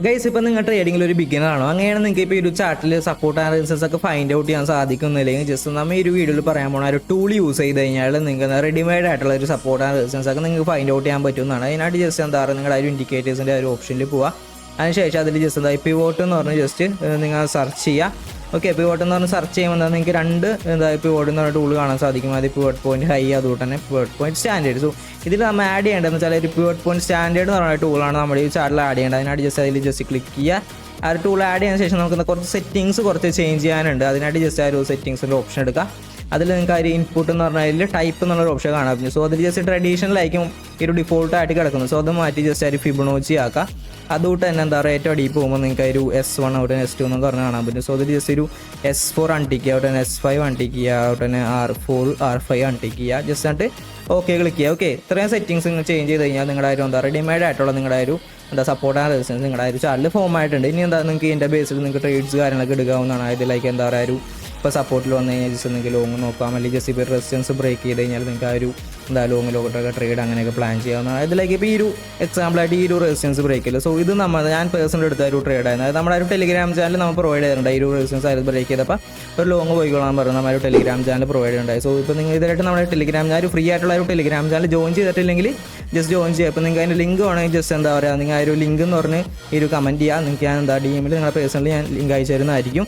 Guys ഇപ്പോൾ നിങ്ങൾ ട്രേഡിങ്ങിൽ ഒരു ബിഗിനർ ആണോ, അങ്ങനെയാണ് നിങ്ങൾക്ക് ഇപ്പോൾ ഈ ഒരു ചാർട്ടിൽ സപ്പോർട്ട് ആൻഡ് റെസിസ്റ്റൻസ് ഒക്കെ ഫൈൻഡ് ഔട്ട് ചെയ്യാൻ സാധിക്കുന്നില്ലെങ്കിൽ ജസ്റ്റ് നമ്മൾ ഈ ഒരു വീഡിയോയിൽ പറയാൻ പോകുന്ന ഒരു ടൂൾ യൂസ് ചെയ്ത് കഴിഞ്ഞാൽ നിങ്ങൾക്ക് റെഡിമെയ്ഡ് ആയിട്ടുള്ള ഒരു സപ്പോർട്ട് ആൻഡ് റെസിസ്റ്റൻസ് ഒക്കെ നിങ്ങൾക്ക് ഫൈൻഡ് ഔട്ട് ചെയ്യാൻ പറ്റുന്നതാണ്. അതിനായിട്ട് ജസ്റ്റ് എന്താ പറയുക, നിങ്ങളുടെ ആ ഒരു ഇൻഡിക്കേറ്റേഴ്സിൻ്റെ ഒരു ഓപ്ഷനിൽ പോവുക. അതിനുശേഷം അതിൽ ജസ്റ്റ് എന്താ പിവോട്ട് എന്ന് പറഞ്ഞ് ജസ്റ്റ് നിങ്ങൾ സെർച്ച് ചെയ്യുക. ഓക്കെ, പിവോട്ട് എന്ന് പറഞ്ഞ് സെർച്ച് ചെയ്യുമ്പോൾ എന്താ നിങ്ങൾക്ക് രണ്ട് പിവോട്ട് എന്ന് പറഞ്ഞ ടൂൾ കാണാൻ സാധിക്കും. അത് പിവോട്ട് പോയിന്റ് ഹൈ, അതുകൊണ്ട് തന്നെ പിവോട്ട് പോയിന്റ് സ്റ്റാൻഡേർഡ്. സോ ഇതിൽ നമ്മൾ ആഡ് ചെയ്യേണ്ടതെന്ന് വെച്ചാൽ ഒരു പിവോട്ട് പോയിന്റ് സ്റ്റാൻഡേർഡ് എന്ന് പറയുന്ന ടൂളാണ് നമ്മുടെ ഈ ചാർട്ടിൽ ആഡ് ചെയ്യേണ്ടത്. അതിനായിട്ട് ജസ്റ്റ് അതിൽ ജസ്റ്റ് ക്ലിക്ക് ചെയ്യുക. ആ ഒരു ടൂൾ ആഡ് ചെയ്യുന്ന ശേഷം നമുക്ക് കുറച്ച് സെറ്റിങ്സ് ചേഞ്ച് ചെയ്യാനുണ്ട്. അതിനായിട്ട് ജസ്റ്റ് ആ ഒരു സെറ്റിങ്സിൻ്റെ ഓപ്ഷൻ എടുക്കുക. അതിൽ നിങ്ങൾക്ക് ആ ഒരു ഇൻപുട്ട് എന്ന് പറഞ്ഞാൽ ടൈപ്പ് എന്നുള്ളൊരു ഓപ്ഷൻ കാണാൻ പറ്റും. സോ അതിൽ ജസ്റ്റ് ട്രഡീഷണലായിരിക്കും ഈ ഒരു ഡിഫോൾട്ടായിട്ട് കിടക്കുന്നത്. സോ അത് മാറ്റി ജസ്റ്റ് ആ ഒരു ഫിബൊനാച്ചി ആക്കുക. അതുകൊണ്ട് തന്നെ എന്താ പറയുക, ഏറ്റവും അടിയിൽ പോകുമ്പോൾ നിങ്ങൾക്ക് ഒരു S1 അവിടെ S2 എന്നൊക്കെ പറഞ്ഞ് കാണാൻ പറ്റും. സോ അതിൽ ജസ്റ്റ് ഒരു S4 അൺടിക്ക് ചെയ്യുക, അവിടെ തന്നെ S5 അൺടിക്ക് ചെയ്യുക, അവിടെ തന്നെ R4 R5 അൺടിക്ക് ചെയ്യുക. ജസ്റ്റ് എന്നിട്ട് ഓക്കെ ക്ലിക്ക് ചെയ്യുക. ഓക്കെ, ഇത്രയും സെറ്റിങ്സ് നിങ്ങൾ ചേഞ്ച് ചെയ്ത് കഴിഞ്ഞാൽ നിങ്ങളുടെ ഒരു എന്താ റെഡിമെയ്ഡ് ആയിട്ടുള്ള നിങ്ങളുടെ ഒരു സപ്പോർട്ട് ആൻഡ് റെസിസ്റ്റൻസ് നിങ്ങളുടെ ഒരു ചാനൽ ഫോം ആയിട്ടുണ്ട്. ഇനി എന്താ നിങ്ങൾക്ക് ഇതിൻ്റെ ബേസിൽ നിങ്ങൾക്ക് ട്രേഡ്സ് കാര്യങ്ങളൊക്കെ എടുക്കാവുന്നതാണ്. ഇതിലേക്ക് എന്താ പറയുക, ഇപ്പോൾ സപ്പോർട്ടിൽ വന്നു കഴിഞ്ഞാൽ ജസ്റ്റ് നിങ്ങൾക്ക് ലോങ് നോക്കാം, അല്ലെങ്കിൽ ജസ്റ്റ് ഇപ്പോൾ റെസിസ്റ്റൻസ് ബ്രേക്ക് ചെയ്ത് കഴിഞ്ഞാൽ നിങ്ങൾക്ക് ആ ഒരു ലോങ് ലോട്ടൊക്കെ ട്രേഡ് അങ്ങനെയൊക്കെ പ്ലാൻ ചെയ്യാവുന്നതാണ്. ഇതിലേക്ക് ഇപ്പോൾ ഈ ഒരു എക്സാമ്പിളായിട്ട് ഈ ഒരു റെസിസ്റ്റൻസ് ബ്രേക്ക് ചെയ്യില്ല. സോ ഇത് ഞാൻ പേഴ്സണൽ എടുത്ത ഒരു ട്രേഡ് ആയിരുന്നു. അത് നമ്മുടെ ഒരു ടെലിഗ്രാം ചാനൽ നമ്മൾ പ്രൊവൈഡ് ചെയ്തിട്ടുണ്ട്. ഈ ഒരു റെസിസ്റ്റൻസ് ആയിരുന്നു ബ്രേക്ക് ചെയ്തപ്പോൾ ഒരു ലോങ് പോയിക്കൊള്ളാൻ പറഞ്ഞു നമ്മുടെ ഒരു ടെലിഗ്രാം ചാനൽ പ്രൊവൈഡ് ചെയ്യുന്നുണ്ടായി. സോ ഇപ്പോൾ നിങ്ങൾ ഇതിലായിട്ട് നമ്മുടെ ടെലിഗ്രാം ചാനൽ ഫ്രീ ആയിട്ടുള്ള ഒരു ടെലിഗ്രാം ചാനൽ ജോയിൻ ചെയ്തിട്ടില്ലെങ്കിൽ ജസ്റ്റ് ജോയിൻ ചെയ്യുക. അപ്പോൾ നിങ്ങൾക്ക് അതിൻ്റെ ലിങ്ക് വേണമെങ്കിൽ ജസ്റ്റ് എന്താ പറയുക, നിങ്ങൾ ആ ഒരു ലിങ്ക് എന്ന് പറഞ്ഞ് ഈ ഒരു കമൻറ്റ് ചെയ്യുക. നിങ്ങൾക്ക് ഞാൻ DM നിങ്ങളുടെ പേഴ്സണലി ഞാൻ ലിങ്ക് അയച്ചു തരുന്നതായിരിക്കും.